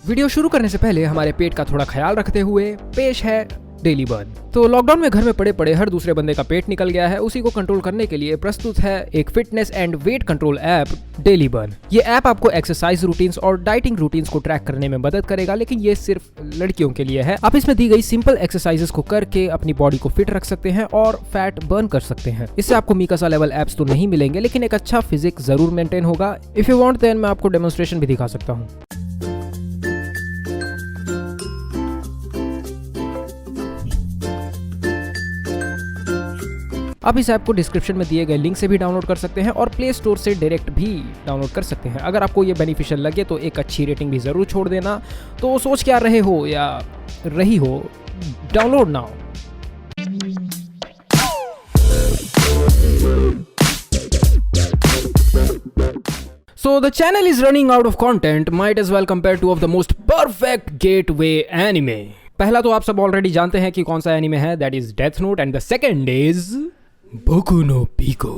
Video शुरू करने से पहले हमारे पेट का थोड़ा ख्याल रखते हुए पेश है डेली बर्न। तो लॉकडाउन में घर में पड़े पड़े हर दूसरे बंदे का पेट निकल गया है, उसी को कंट्रोल करने के लिए प्रस्तुत है एक fitness and weight control app daily burn. ये ऐप आपको एक्सरसाइज रूटीन्स और डाइटिंग रूटीन्स को ट्रैक करने में मदद करेगा, लेकिन ये सिर्फ लड़कियों के लिए है। आप इसमें दी गई सिंपल एक्सरसाइजेस को करके अपनी बॉडी को फिट रख सकते हैं और फैट बर्न कर सकते हैं। इससे आपको मीकासा लेवल एप्स तो नहीं मिलेंगे, लेकिन एक अच्छा फिजिक जरूर मेंटेन होगा। इफ यू वांट देन मैं आपको डेमोन्स्ट्रेशन भी दिखा सकता हूँ। आप इस ऐप को डिस्क्रिप्शन में दिए गए लिंक से भी डाउनलोड कर सकते हैं और प्ले स्टोर से डायरेक्ट भी डाउनलोड कर सकते हैं। अगर आपको ये बेनिफिशियल लगे तो एक अच्छी रेटिंग भी ज़रूर छोड़ देना। तो सोच क्या रहे हो या रही हो, download now. So the channel is running out of content, might as well compare two of the most perfect gateway anime. पहला तो आप सब ऑलरेडी जानते हैं कि कौन सा एनिमे है, that is Death Note, and the second is Boku no Pico.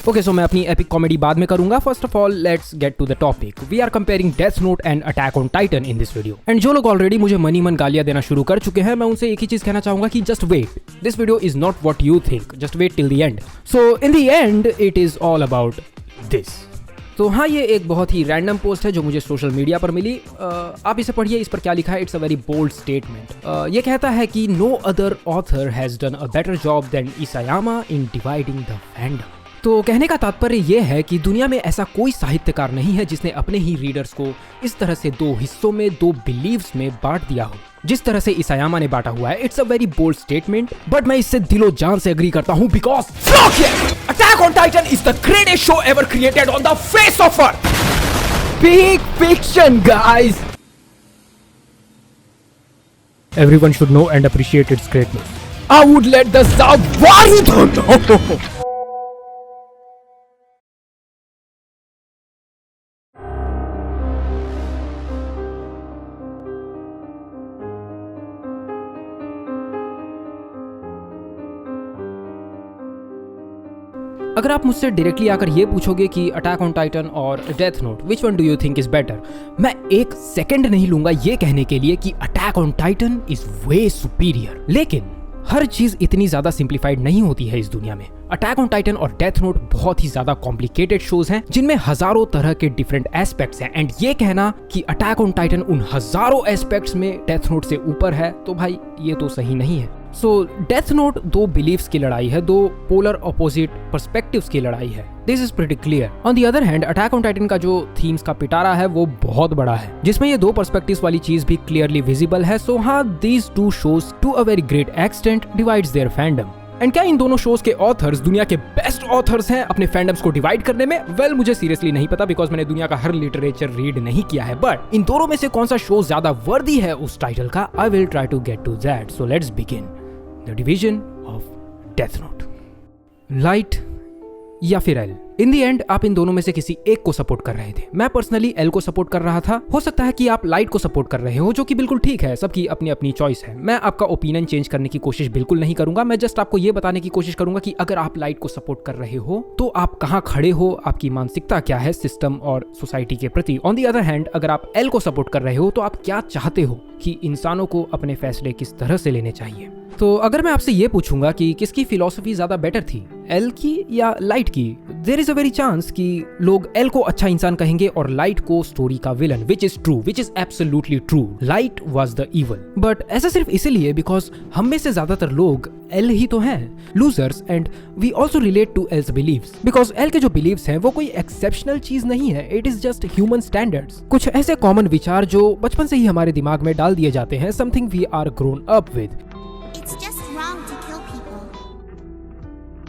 Okay, so मैं अपनी एपिक कॉमेडी बाद में करूंगा। First of all let's get to the topic. We are comparing Death Note and Attack on Titan in this video. And जो लोग already मुझे money मन गालियां देना शुरू कर चुके हैं, मैं उनसे एक ही चीज कहना चाहूंगा कि just wait, this video is not what you think, just wait till the end. So in the end it is all about this. तो हाँ, ये एक बहुत ही रैंडम पोस्ट है जो मुझे सोशल मीडिया पर मिली। आप इसे पढ़िए, इस पर क्या लिखा है। It's a very bold statement. ये कहता है कि no other author has done a better job than Isayama in dividing the fandom. तो कहने का तात्पर्य यह है कि दुनिया में ऐसा कोई साहित्यकार नहीं है जिसने अपने ही रीडर्स को इस तरह से दो हिस्सों में, दो बिलीव्स में बांट दिया हो जिस तरह से इसायामा ने बांटा हुआ है। It's a very bold statement, but मैं इससे दिलो जान से एग्री करता हूं, because Attack on Titan is the greatest show ever created on the face of earth. Big fiction guys, everyone should know and appreciate its greatness. I would let the south worry know. अगर आप मुझसे directly आकर ये पूछोगे कि Attack on Titan और Death Note, which one do you think is better, मैं एक सेकंड नहीं लूंगा ये कहने के लिए कि Attack on Titan is way superior. लेकिन हर चीज इतनी ज्यादा सिंप्लीफाइड नहीं होती है इस दुनिया में। अटैक ऑन टाइटन और डेथ नोट बहुत ही ज्यादा कॉम्प्लिकेटेड शोज हैं जिनमें हजारों तरह के डिफरेंट एस्पेक्ट्स हैं, एंड ये कहना कि अटैक ऑन टाइटन उन हजारों एस्पेक्ट्स में डेथ नोट से ऊपर है, तो भाई ये तो सही नहीं है। सो डेथ नोट दो बिलीफ्स की लड़ाई है, दो पोलर अपोजिट पर्सपेक्टिव्स की लड़ाई है। This is pretty clear. On the other hand, Attack on Titan का जो थीम्स का पिटारा है वो बहुत बड़ा है, जिसमें ये दो पर्सपेक्टिव्स वाली चीज भी क्लियरली विजिबल है। सो हाँ, these two shows to a very great extent divides their fandom. And क्या इन दोनों शोज के ऑथर्स दुनिया के बेस्ट ऑथर्स हैं अपने फैंडम्स को डिवाइड करने में? वेल, मुझे सीरियसली नहीं पता, बिकॉज मैंने दुनिया का हर लिटरेचर रीड नहीं किया है। बट इन दोनों में से कौन सा शो ज्यादा वर्दी है उस टाइटल का, I will try to get to that. So let's begin the division of Death Note. Light या फिर एल? इन दी एंड आप इन दोनों में से किसी एक को सपोर्ट कर रहे थे। मैं पर्सनली एल को सपोर्ट कर रहा था। हो सकता है कि आप लाइट को सपोर्ट कर रहे हो, जो कि बिल्कुल ठीक है, सबकी अपनी अपनी चॉइस है। मैं आपका ओपिनियन चेंज करने की कोशिश बिल्कुल नहीं करूंगा। मैं जस्ट आपको ये बताने की कोशिश करूंगा कि अगर आप लाइट को सपोर्ट कर रहे हो तो आप कहाँ खड़े हो, आपकी मानसिकता क्या है सिस्टम और सोसाइटी के प्रति। ऑन दी अदर हैंड, अगर आप एल को सपोर्ट कर रहे हो तो आप क्या चाहते हो कि इंसानों को अपने फैसले किस तरह से लेने चाहिए। तो अगर मैं आपसे ये पूछूंगा कि किसकी फिलॉसफी ज्यादा बेटर थी, एल की या लाइट की, there is a very chance कि लोग एल को अच्छा इंसान कहेंगे और लाइट को स्टोरी का villain, which is true, which is absolutely true. Light was the evil, but ऐसा सिर्फ इसीलिए बिकॉज हम में से ज्यादातर लोग एल ही तो हैं, losers, and we also relate to L's beliefs, because L के जो बिलीव्स हैं वो कोई एक्सेप्शनल चीज नहीं है, it is just human standards. कुछ ऐसे कॉमन विचार जो बचपन से ही हमारे दिमाग में डाल दिए जाते हैं, something we are grown up with.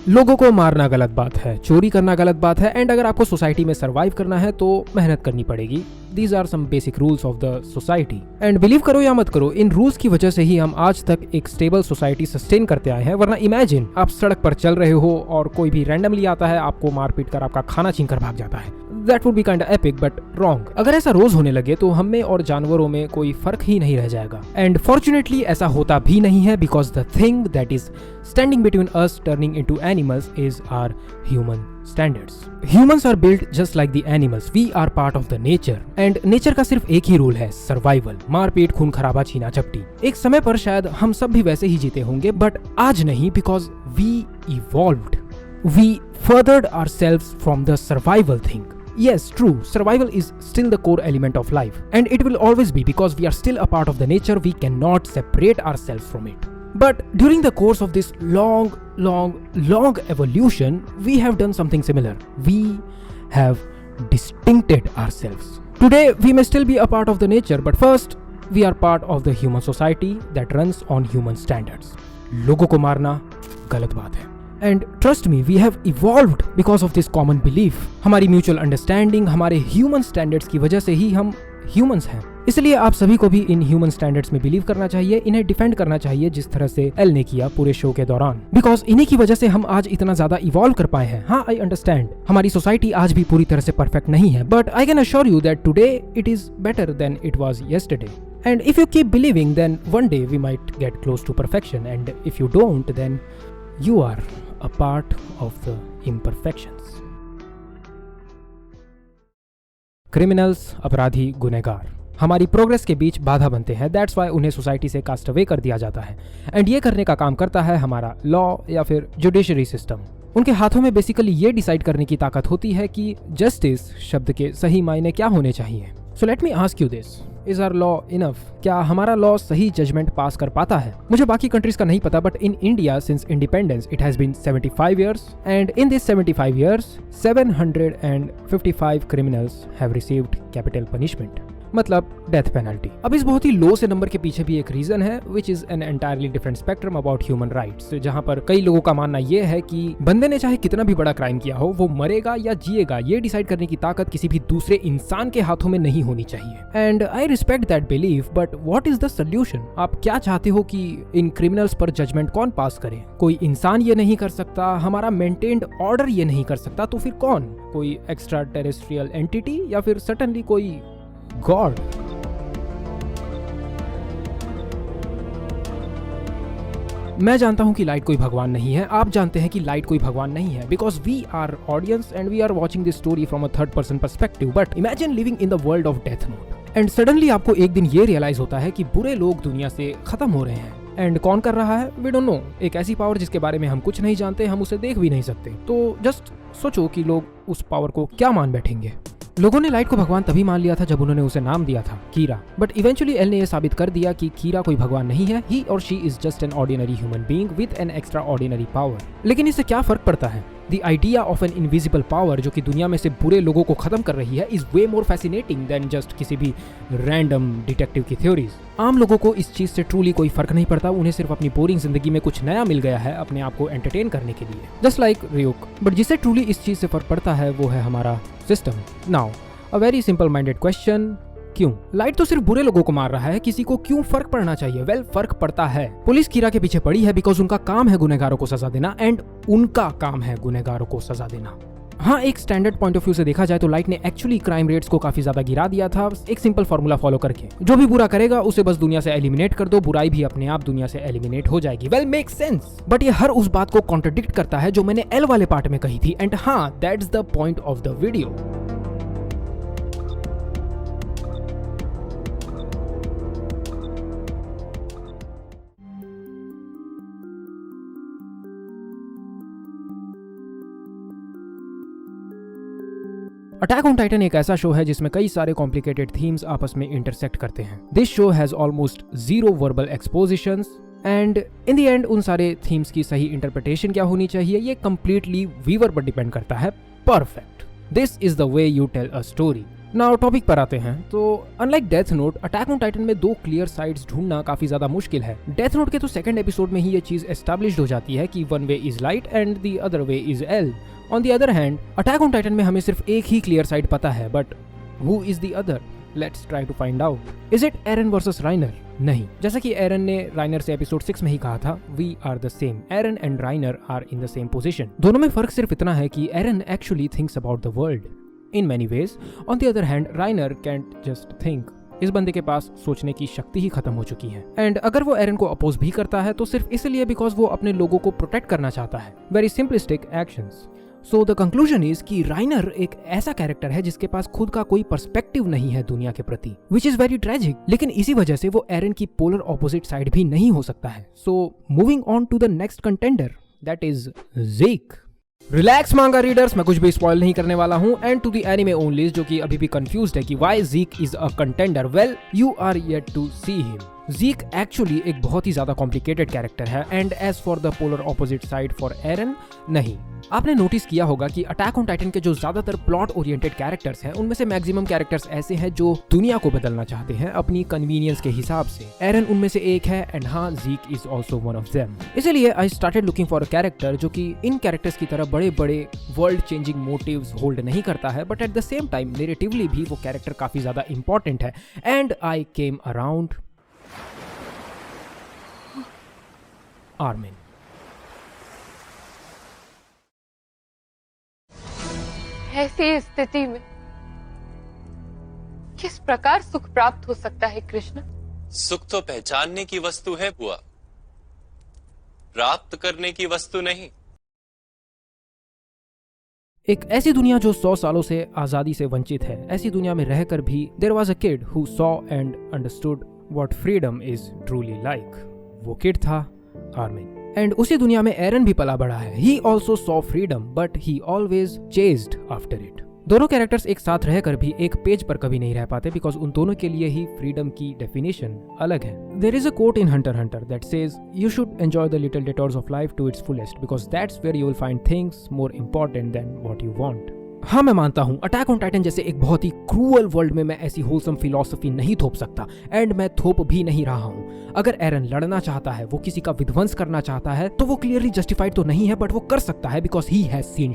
लोगों को मारना गलत बात है, चोरी करना गलत बात है, एंड अगर आपको सोसाइटी में सरवाइव करना है तो मेहनत करनी पड़ेगी। These are some basic rules of the society. And believe करो या मत करो, इन रूल्स की वजह से ही हम आज तक एक स्टेबल सोसाइटी सस्टेन करते आए हैं। वरना इमेजिन आप सड़क पर चल रहे हो और कोई भी रैंडमली आता है, आपको मार पीट कर आपका खाना छीन कर भाग जाता है। That would be kind epic but wrong. अगर ऐसा रोज होने लगे तो हम में और जानवरों में कोई फर्क ही नहीं रह जाएगा। एंड फॉर्चुनेटली ऐसा होता भी नहीं है, because the thing that is standing between us turning into animals is our human standards. Humans are built just like the animals. We are part of the nature. And nature का सिर्फ एक ही rule है, survival. मारपीट, खून खराबा, छीना झपटी। एक समय पर शायद हम सब भी वैसे ही जीते होंगे, बट आज नहीं, because we evolved. We furthered ourselves from the survival thing. Yes, true. Survival is still the core element of life. And it will always be, because we are still a part of the nature. We cannot separate ourselves from it. But during the course of this long evolution, we have done something similar. We have distincted ourselves. Today, we may still be a part of the nature, but first, we are part of the human society that runs on human standards. लोगों को मारना गलत बात है. And trust me, we have evolved because of this common belief. हमारी mutual understanding, हमारे human standards की वजह से ही हम humans हैं. इसलिए आप सभी को भी इन ह्यूमन स्टैंडर्ड्स में बिलीव करना चाहिए, इन्हें डिफेंड करना चाहिए जिस तरह से एल ने किया पूरे शो के दौरान, बिकॉज इन्हीं की वजह से हम आज इतना ज्यादा इवॉल्व कर पाए हैं. हाँ, आई अंडरस्टैंड हमारी सोसाइटी आज भी पूरी तरह से परफेक्ट नहीं है, but I can assure you that today it is better than it was yesterday. And if you keep believing, then one day we might get close to perfection, and if you don't, then you are a part of the imperfections. Criminals, अपराधी, गुनहगार हमारी progress के बीच बाधा बनते हैं. That's why उन्हें society से cast away कर दिया जाता है. एंड ये करने का काम करता है हमारा लॉ या फिर जुडिशरी सिस्टम. उनके हाथों में बेसिकली ये डिसाइड करने की ताकत होती है कि जस्टिस शब्द के सही मायने क्या होने चाहिए. So let me ask you this, is our law enough? क्या हमारा लॉ सही जजमेंट पास कर पाता है? मुझे बाकी कंट्रीज का नहीं पता, but in India since independence it has been 75 years, and in this 75 years 755 criminals have received capital punishment, मतलब डेथ पेनल्टी. अब इस बहुत ही लो से नंबर के पीछे भी एक रीजन है, which is an entirely different spectrum about human rights, जहां पर कई लोगों का मानना यह है कि बंदे ने चाहे कितना भी बड़ा क्राइम किया हो, वो मरेगा या जिएगा ये डिसाइड करने की ताकत किसी भी दूसरे इंसान के हाथों में नहीं होनी चाहिए. And I respect that belief, but what is the solution? आप क्या चाहते हो कि इन क्रिमिनल्स पर जजमेंट कौन पास करे? कोई इंसान ये नहीं कर सकता, हमारा मेंटेन्ड ऑर्डर ये नहीं कर सकता, तो फिर कौन? कोई एक्स्ट्रा टेरेस्ट्रियल एंटिटी या फिर सर्टेनली कोई गॉड? मैं जानता हूं कि लाइट कोई भगवान नहीं है, आप जानते हैं कि लाइट कोई भगवान नहीं है, because we are audience and we are watching this story from a third person perspective. But imagine living in the world of Death Note, and suddenly आपको एक दिन ये रियलाइज होता है कि बुरे लोग दुनिया से खत्म हो रहे हैं. एंड कौन कर रहा है? We don't know. एक ऐसी पावर जिसके बारे में हम कुछ नहीं जानते, हम उसे देख भी नहीं सकते. तो जस्ट सोचो कि लोग उस पावर को क्या मान बैठेंगे. लोगों ने लाइट को भगवान तभी मान लिया था जब उन्होंने उसे नाम दिया था कीरा. बट इवेंचुअली एल ने यह साबित कर दिया कि कीरा कोई भगवान नहीं है. ही और she is just an ordinary human being with an extra ordinary power. लेकिन इससे क्या फर्क पड़ता है? The idea of an invisible power जो कि दुनिया में से बुरे लोगों को खत्म कर रही है is way more fascinating than just किसी भी रैंडम डिटेक्टिव की थ्योरीज. आम लोगों को इस चीज से ट्रूली कोई फर्क नहीं पड़ता. उन्हें सिर्फ अपनी बोरिंग जिंदगी में कुछ नया मिल गया है अपने आप को एंटरटेन करने के लिए, जस्ट लाइक रियोक. बट जिसे ट्रूली इस चीज से फर्क पड़ता है वो है हमारा system. Now a very simple minded question, क्यों? लाइट तो सिर्फ बुरे लोगों को मार रहा है, किसी को क्यों फर्क पड़ना चाहिए? वेल, फर्क पड़ता है. पुलिस कीरा के पीछे पड़ी है बिकॉज उनका काम है गुनहगारों को सजा देना, एंड उनका काम है गुनहगारों को सजा देना. हाँ, एक स्टैंडर्ड पॉइंट ऑफ व्यू से देखा जाए तो लाइट ने एक्चुअली क्राइम रेट्स को काफी ज्यादा गिरा दिया था एक सिंपल फॉर्मूला फॉलो करके. जो भी बुरा करेगा उसे बस दुनिया से एलिमिनेट कर दो, बुराई भी अपने आप दुनिया से एलिमिनेट हो जाएगी. Well, make sense. बट ये हर उस बात को कॉन्ट्रडिक्ट करता है जो मैंने एल वाले पार्ट में कही थी. एंड हाँ, that's the point of the video. Attack on Titan एक ऐसा शो है जिसमें कई सारे कॉम्प्लिकेटेड थीम्स आपस में इंटरसेक्ट करते हैं. This show has almost zero verbal expositions, and in the end उन सारे थीम्स की सही इंटरप्रिटेशन क्या होनी चाहिए ये कंप्लीटली व्यूअर पर डिपेंड करता है. Perfect. This is the way you tell a story. Now topic पर आते हैं. तो unlike Death Note, Attack on Titan में दो क्लियर साइड्स ढूंढना काफी ज्यादा मुश्किल है. डेथ नोट के तो सेकंड एपिसोड में ही ये चीज एस्टैब्लिश्ड हो जाती है कि one way is Light and the other way is L. On the other hand, Attack on Titan में हमें सिर्फ एक ही क्लियर साइड पता है, but who is the other? Let's try to find out. Is it Eren versus Reiner? नहीं. जैसा कि एरन ने राइनर से एपिसोड 6 में ही कहा था, we are the same. Eren and Reiner are in the same position. दोनों में फर्क सिर्फ इतना है कि Eren actually thinks about the world. in many ways. On the other hand, Reiner can't just think. इस बंदे के पास सोचने की शक्ति ही खत्म हो चुकी है। एंड अगर वो एरन को अपोज भी करता है तो सिर्फ इसलिए बिकॉज वो अपने लोगों को प्रोटेक्ट करना चाहता है। Very simplistic actions. So the conclusion is कि राइनर एक ऐसा कैरेक्टर है जिसके पास खुद का कोई पर्सपेक्टिव नहीं है दुनिया के प्रति, विच इज वेरी ट्रेजिक। लेकिन इसी वजह से वो एरन की पोलर ऑपोजिट साइड भी नहीं हो सकता है। So moving on to the next contender, that is Zeke. Relax manga readers, मैं कुछ भी स्पॉइल नहीं करने वाला हूं। And to the anime onlies जो कि अभी भी कंफ्यूज्ड है कि why Zeke is a contender, well you are yet to see him. Zeke actually एक बहुत ही ज्यादा कॉम्प्लिकेटेड कैरेक्टर है। And as for the polar opposite side for Eren, नहीं। आपने नोटिस किया होगा कि अटैक ऑन टाइटन के जो ज्यादातर प्लॉट ओरिएंटेड कैरेक्टर्स हैं उनमें से मैक्सिमम कैरेक्टर्स ऐसे हैं जो दुनिया को बदलना चाहते हैं अपनी कन्वीनियंस के हिसाब से। एरन उनमें से एक है एंड हाँ, Zeke is also one of them. इसलिए I started looking for a character जो कि इन कैरेक्टर्स की तरह बड़े बड़े वर्ल्ड चेंजिंग मोटिव्स होल्ड नहीं करता है, but at the same time narratively भी वो कैरेक्टर काफी ज्यादा इंपॉर्टेंट है। And I came around Armin. ऐसी स्थिति में किस प्रकार सुख प्राप्त हो सकता है कृष्ण? सुख तो पहचानने की वस्तु है बुआ, प्राप्त करने की वस्तु नहीं। एक ऐसी दुनिया जो 100 सालों से आजादी से वंचित है, ऐसी दुनिया में रहकर भी there was a kid who saw and understood what freedom is truly like. वो किड था आर्मिन। एंड उसी दुनिया में एरन भी पला बढ़ा है। He also saw freedom but he always chased after it. दोनों कैरेक्टर्स एक साथ रहकर भी एक पेज पर कभी नहीं रह पाते बिकॉज उन दोनों के लिए ही फ्रीडम की डेफिनेशन अलग है। There is a quote in Hunter Hunter that says you should enjoy the little detours of life to its fullest because that's where you will find things more important than what you want. हाँ, मैं मानता हूँ attack on Titan जैसे एक बहुत ही cruel world में मैं ऐसी होलसम फिलॉसफी नहीं थोप सकता एंड मैं थोप भी नहीं रहा हूँ। अगर एरन लड़ना चाहता है, वो किसी का विध्वंस करना चाहता है, तो वो क्लियरली जस्टिफाइड तो नहीं है बट वो कर सकता है because he has seen.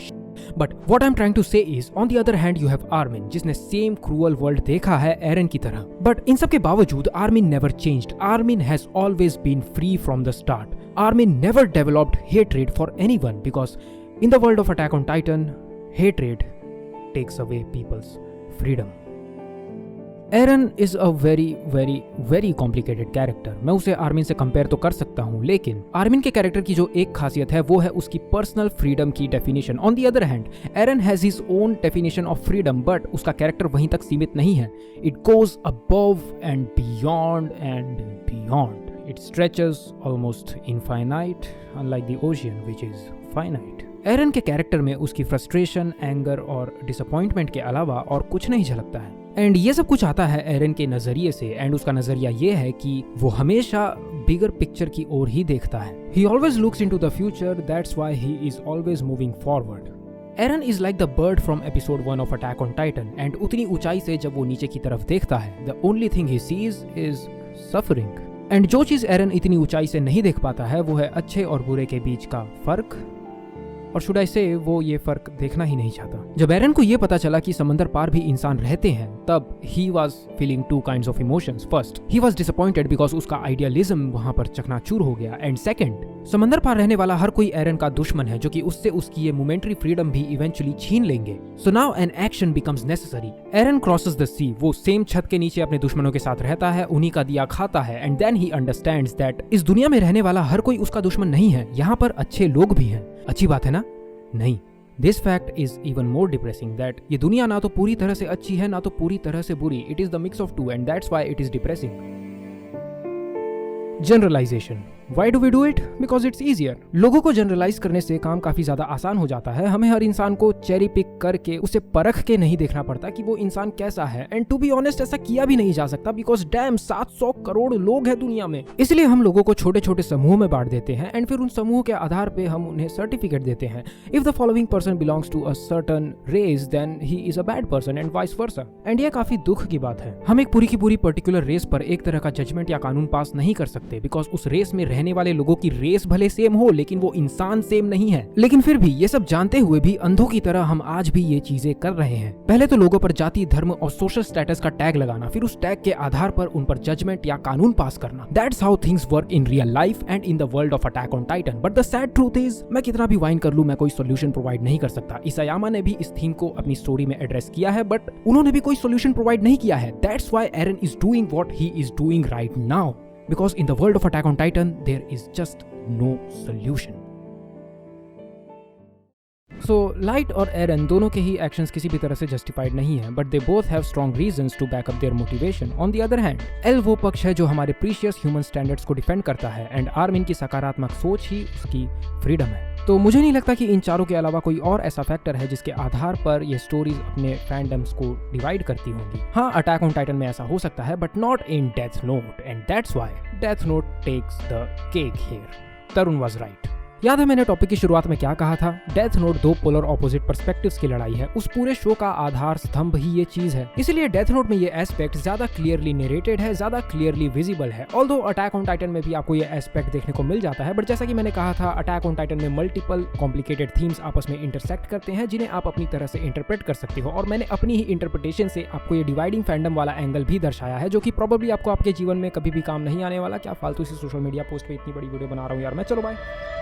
But what I am trying to say is on the other hand you have Armin जिसने सेम क्रूअल वर्ल्ड देखा है एरन की तरह। बट इन सब के बावजूद Armin never changed. Armin has always been free from the start. Armin never developed hatred for anyone because in the world of Attack on Titan hatred takes away people's freedom. Eren is a very complicated character. मैं उसे Armin से compare तो कर सकता हूँ, लेकिन Armin के character की जो एक खासियत है वो है उसकी पर्सनल फ्रीडम की definition. On the other hand Eren has his own definition of freedom but उसका कैरेक्टर वहीं तक सीमित नहीं है। It goes above and beyond and beyond. It stretches almost infinite unlike the ocean which is finite. Eren के character में उसकी frustration, anger और डिसअपॉइंटमेंट के अलावा और कुछ नहीं झलकता है। एंड ये सब कुछ आता है एरन के नजरिए से एंड उसका नजरिया ये है कि वो हमेशा बिगर पिक्चर की ओर ही देखता है। He always looks into the future, that's why he is always moving forward. Eren is like the bird from episode 1 of Attack on Titan and उतनी ऊंचाई से जब वो नीचे की तरफ देखता है the only thing he sees is suffering. And जो चीज एरन इतनी ऊंचाई से नहीं देख पाता है वो है अच्छे और बुरे के बीच का फर्क, और शुड आई से वो ये फर्क देखना ही नहीं चाहता। जब एरन को ये पता चला कि समंदर पार भी इंसान रहते हैं तब he was feeling two kinds of emotions. First he was disappointed because उसका आइडियलिज्म वहां पर चकनाचूर हो गया एंड सेकंड समंदर पार रहने वाला हर कोई एरन का दुश्मन है जो कि उससे उसकी ये मोमेंटरी फ्रीडम भी इवेंचुअली छीन लेंगे। So now an action becomes necessary. Eren crosses the sea. वो सेम छत के नीचे अपने दुश्मनों के साथ रहता है, उन्हीं का दिया खाता है and then he understands that इस दुनिया में रहने वाला हर कोई उसका दुश्मन नहीं है। यहाँ पर अच्छे लोग भी हैं। अच्छी बात है ना? नहीं। This fact is even more depressing that ये दुनिया ना तो पूरी तरह से अच्छी है ना तो पूरी तरह से बुरी। It is the mix of two and that's why it is depressing. Generalization. Why do we do it? Because it's easier. लोगों को जनरलाइज करने से काम काफी ज्यादा आसान हो जाता है। हमें हर इंसान को चेरी पिक करके उसे परख के नहीं देखना पड़ता कि वो इंसान कैसा है। एंड टू बी ऑनेस्ट ऐसा किया भी नहीं जा सकता बिकॉज डैम 700 करोड़ लोग हैं दुनिया में। इसलिए हम लोगों को छोटे छोटे समूह में बांट देते हैं एंड फिर उन समूह के आधार पे हम उन्हें सर्टिफिकेट देते हैं। If the following person belongs to a certain race then he is a bad person and vice versa. And ये काफी दुख की बात है। हम एक पूरी की पूरी पर्टिकुलर रेस पर एक तरह का जजमेंट या कानून पास नहीं कर सकते बिकॉज उस रेस में रहने वाले लोगों की रेस भले सेम हो लेकिन वो इंसान सेम नहीं है। लेकिन फिर भी ये सब जानते हुए भी अंधों की तरह हम आज भी ये चीजें कर रहे हैं। पहले तो लोगों पर जाति, धर्म और सोशल स्टेटस का टैग लगाना, फिर उस टैग के आधार पर उन पर जजमेंट या कानून पास करना। That's how things work in real life and in the world of Attack on Titan. But the sad truth is, मैं कितना भी वाइन कर लूं, मैं कोई सोल्यूशन प्रोवाइड नहीं कर सकता। इसायामा ने भी इस थीम को अपनी स्टोरी में एड्रेस किया है, बट उन्होंने भी कोई सोल्यूशन प्रोवाइड नहीं किया है। That's why Eren is doing what he is doing right now, because in the world of Attack on Titan there is just no solution. So Light और एरन दोनों के ही एक्शंस किसी भी तरह से जस्टिफाइड नहीं है, but they both have strong reasons to back up their motivation. On the other hand, L वो पक्ष है जो हमारे प्रीशियस ह्यूमन स्टैंडर्ड्स को डिफेंड करता है एंड आर्मिन की सकारात्मक सोच ही उसकी फ्रीडम है। तो मुझे नहीं लगता कि इन चारों के अलावा कोई और ऐसा फैक्टर है जिसके आधार पर ये स्टोरीज अपने फैंडम्स को डिवाइड करती होंगी। हाँ, अटैक ऑन टाइटन में ऐसा हो सकता है, but not in Death Note, and that's why Death Note takes the cake here. Tarun was right. याद है मैंने टॉपिक की शुरुआत में क्या कहा था? डेथ नोट दो पोलर ऑपोजिट पर्सपेक्टिव्स की लड़ाई है। उस पूरे शो का आधार स्तंभ ही ये चीज है। इसीलिए डेथ नोट में ये एस्पेक्ट ज्यादा क्लियरली नरेटेड है, ज्यादा क्लियरली विजिबल है। ऑल्दो अटैक ऑन टाइटन में भी आपको ये एस्पेक्ट देखने को मिल जाता है, बट जैसा कि मैंने कहा था, अटैक ऑन टाइटन में मल्टीपल कॉम्प्लिकेटेड थीम्स आपस में इंटरसेक्ट करते हैं जिन्हें आप अपनी तरह से इंटरप्रेट कर सकते हो। और मैंने अपनी ही इंटरप्रिटेशन से आपको ये डिवाइडिंग फैंडम वाला एंगल भी दर्शाया है, जो कि प्रोबेबली आपको आपके जीवन में कभी भी काम नहीं आने वाला। क्या फालतू सी सोशल मीडिया पोस्ट पे इतनी बड़ी वीडियो बना रहा हूँ यार मैं। चलो बाय।